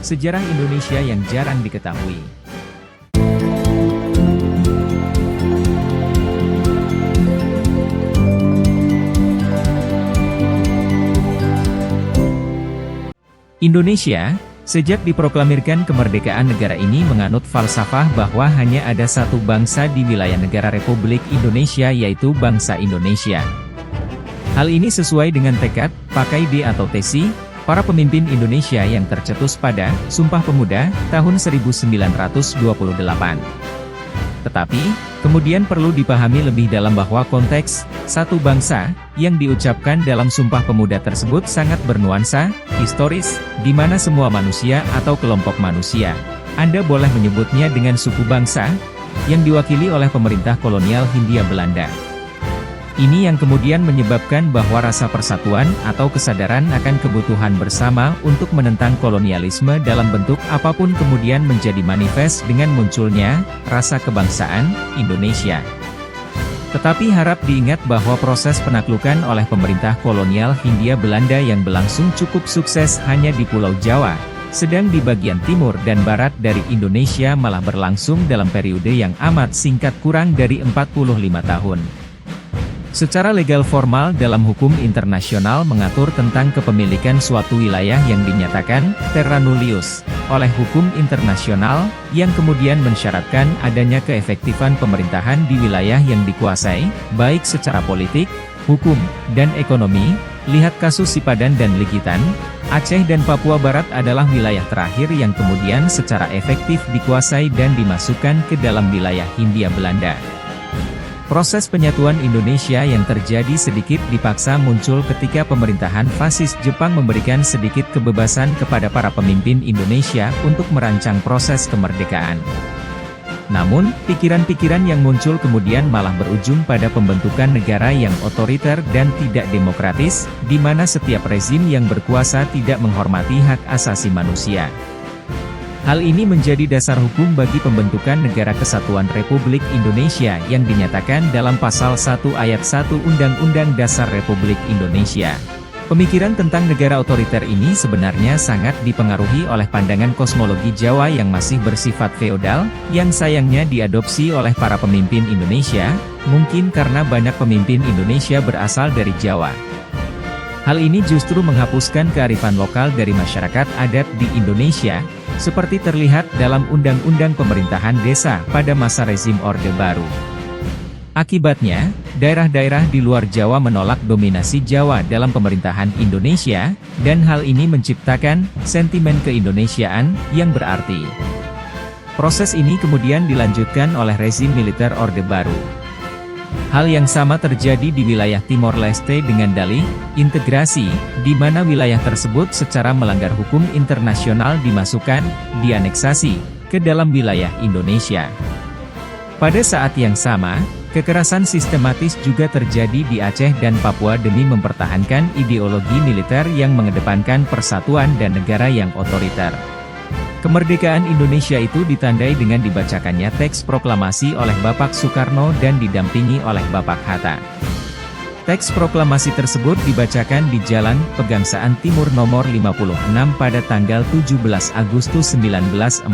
Sejarah Indonesia yang jarang diketahui. Indonesia, sejak diproklamirkan kemerdekaan negara ini menganut falsafah bahwa hanya ada satu bangsa di wilayah negara Republik Indonesia yaitu bangsa Indonesia. Hal ini sesuai dengan tekad, pakai D atau tesi, para pemimpin Indonesia yang tercetus pada Sumpah Pemuda tahun 1928. Tetapi, kemudian perlu dipahami lebih dalam bahwa konteks satu bangsa yang diucapkan dalam Sumpah Pemuda tersebut sangat bernuansa historis, di mana semua manusia atau kelompok manusia, Anda boleh menyebutnya dengan suku bangsa, yang diwakili oleh pemerintah kolonial Hindia Belanda. Ini yang kemudian menyebabkan bahwa rasa persatuan atau kesadaran akan kebutuhan bersama untuk menentang kolonialisme dalam bentuk apapun kemudian menjadi manifest dengan munculnya rasa kebangsaan Indonesia. Tetapi harap diingat bahwa proses penaklukan oleh pemerintah kolonial Hindia Belanda yang berlangsung cukup sukses hanya di Pulau Jawa, sedang di bagian timur dan barat dari Indonesia malah berlangsung dalam periode yang amat singkat kurang dari 45 tahun. Secara legal formal dalam hukum internasional mengatur tentang kepemilikan suatu wilayah yang dinyatakan terra nullius oleh hukum internasional, yang kemudian mensyaratkan adanya keefektifan pemerintahan di wilayah yang dikuasai, baik secara politik, hukum, dan ekonomi. Lihat kasus Sipadan dan Ligitan. Aceh dan Papua Barat adalah wilayah terakhir yang kemudian secara efektif dikuasai dan dimasukkan ke dalam wilayah Hindia Belanda. Proses penyatuan Indonesia yang terjadi sedikit dipaksa muncul ketika pemerintahan fasis Jepang memberikan sedikit kebebasan kepada para pemimpin Indonesia untuk merancang proses kemerdekaan. Namun, pikiran-pikiran yang muncul kemudian malah berujung pada pembentukan negara yang otoriter dan tidak demokratis, di mana setiap rezim yang berkuasa tidak menghormati hak asasi manusia. Hal ini menjadi dasar hukum bagi pembentukan Negara Kesatuan Republik Indonesia yang dinyatakan dalam Pasal 1 Ayat 1 Undang-Undang Dasar Republik Indonesia. Pemikiran tentang negara otoriter ini sebenarnya sangat dipengaruhi oleh pandangan kosmologi Jawa yang masih bersifat feodal, yang sayangnya diadopsi oleh para pemimpin Indonesia, mungkin karena banyak pemimpin Indonesia berasal dari Jawa. Hal ini justru menghapuskan kearifan lokal dari masyarakat adat di Indonesia, seperti terlihat dalam Undang-Undang Pemerintahan Desa pada masa rezim Orde Baru. Akibatnya, daerah-daerah di luar Jawa menolak dominasi Jawa dalam pemerintahan Indonesia, dan hal ini menciptakan sentimen keindonesiaan yang berarti. Proses ini kemudian dilanjutkan oleh rezim militer Orde Baru. Hal yang sama terjadi di wilayah Timor Leste dengan dalih integrasi, di mana wilayah tersebut secara melanggar hukum internasional dimasukkan, dianeksasi, ke dalam wilayah Indonesia. Pada saat yang sama, kekerasan sistematis juga terjadi di Aceh dan Papua demi mempertahankan ideologi militer yang mengedepankan persatuan dan negara yang otoriter. Kemerdekaan Indonesia itu ditandai dengan dibacakannya teks proklamasi oleh Bapak Soekarno dan didampingi oleh Bapak Hatta. Teks proklamasi tersebut dibacakan di Jalan Pegangsaan Timur nomor 56 pada tanggal 17 Agustus 1945.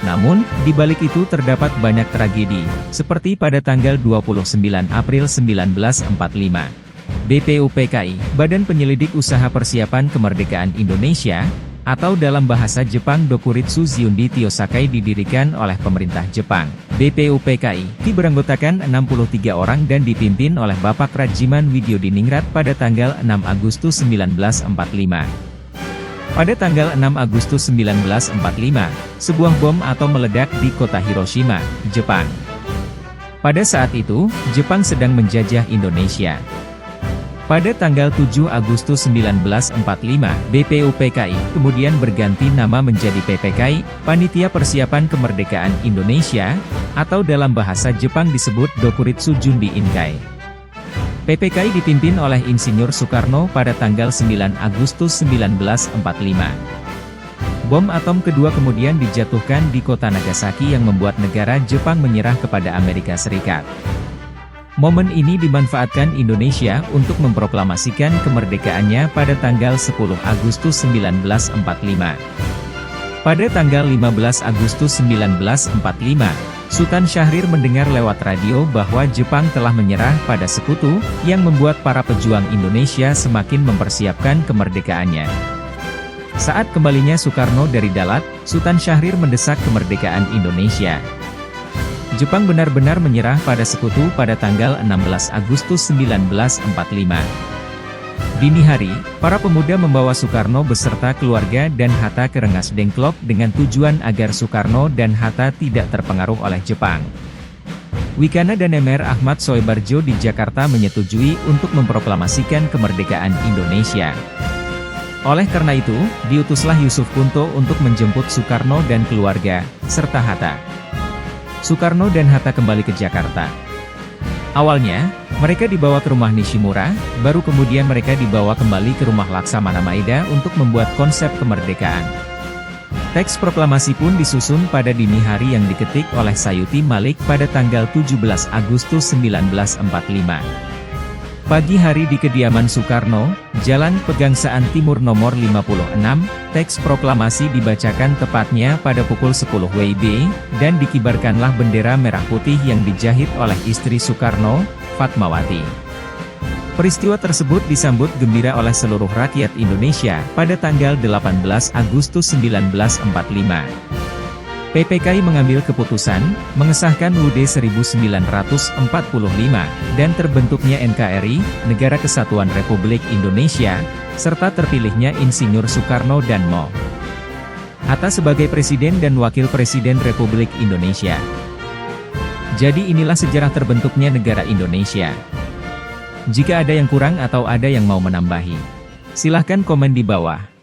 Namun, di balik itu terdapat banyak tragedi, seperti pada tanggal 29 April 1945. BPUPKI, Badan Penyelidik Usaha Persiapan Kemerdekaan Indonesia, atau dalam bahasa Jepang Dokuritsu Jiundi Tiosakai didirikan oleh pemerintah Jepang. BPUPKI beranggotakan 63 orang dan dipimpin oleh Bapak Rajiman Widyodiningrat pada tanggal 6 Agustus 1945. Pada tanggal 6 Agustus 1945, sebuah bom atom meledak di kota Hiroshima, Jepang. Pada saat itu, Jepang sedang menjajah Indonesia. Pada tanggal 7 Agustus 1945, BPUPKI kemudian berganti nama menjadi PPKI, Panitia Persiapan Kemerdekaan Indonesia, atau dalam bahasa Jepang disebut Dokuritsu Jundi Inkai. PPKI dipimpin oleh Insinyur Soekarno pada tanggal 9 Agustus 1945. Bom atom kedua kemudian dijatuhkan di kota Nagasaki yang membuat negara Jepang menyerah kepada Amerika Serikat. Momen ini dimanfaatkan Indonesia untuk memproklamasikan kemerdekaannya pada tanggal 10 Agustus 1945. Pada tanggal 15 Agustus 1945, Sultan Syahrir mendengar lewat radio bahwa Jepang telah menyerah pada sekutu, yang membuat para pejuang Indonesia semakin mempersiapkan kemerdekaannya. Saat kembalinya Soekarno dari Dalat, Sultan Syahrir mendesak kemerdekaan Indonesia. Jepang benar-benar menyerah pada sekutu pada tanggal 16 Agustus 1945. Dini hari, para pemuda membawa Soekarno beserta keluarga dan Hatta ke Rengas Dengklok dengan tujuan agar Soekarno dan Hatta tidak terpengaruh oleh Jepang. Wikana dan Emer Ahmad Soebarjo di Jakarta menyetujui untuk memproklamasikan kemerdekaan Indonesia. Oleh karena itu, diutuslah Yusuf Kunto untuk menjemput Soekarno dan keluarga, serta Hatta. Soekarno dan Hatta kembali ke Jakarta. Awalnya, mereka dibawa ke rumah Nishimura, baru kemudian mereka dibawa kembali ke rumah Laksamana Maeda untuk membuat konsep kemerdekaan. Teks proklamasi pun disusun pada dini hari yang diketik oleh Sayuti Malik pada tanggal 17 Agustus 1945. Pagi hari di kediaman Soekarno, Jalan Pegangsaan Timur nomor 56, teks proklamasi dibacakan tepatnya pada pukul 10 WIB, dan dikibarkanlah bendera merah putih yang dijahit oleh istri Soekarno, Fatmawati. Peristiwa tersebut disambut gembira oleh seluruh rakyat Indonesia pada tanggal 18 Agustus 1945. PPKI mengambil keputusan, mengesahkan UUD 1945, dan terbentuknya NKRI, Negara Kesatuan Republik Indonesia, serta terpilihnya Insinyur Soekarno dan Mo. Hatta sebagai Presiden dan Wakil Presiden Republik Indonesia. Jadi inilah sejarah terbentuknya negara Indonesia. Jika ada yang kurang atau ada yang mau menambahi, silahkan komen di bawah.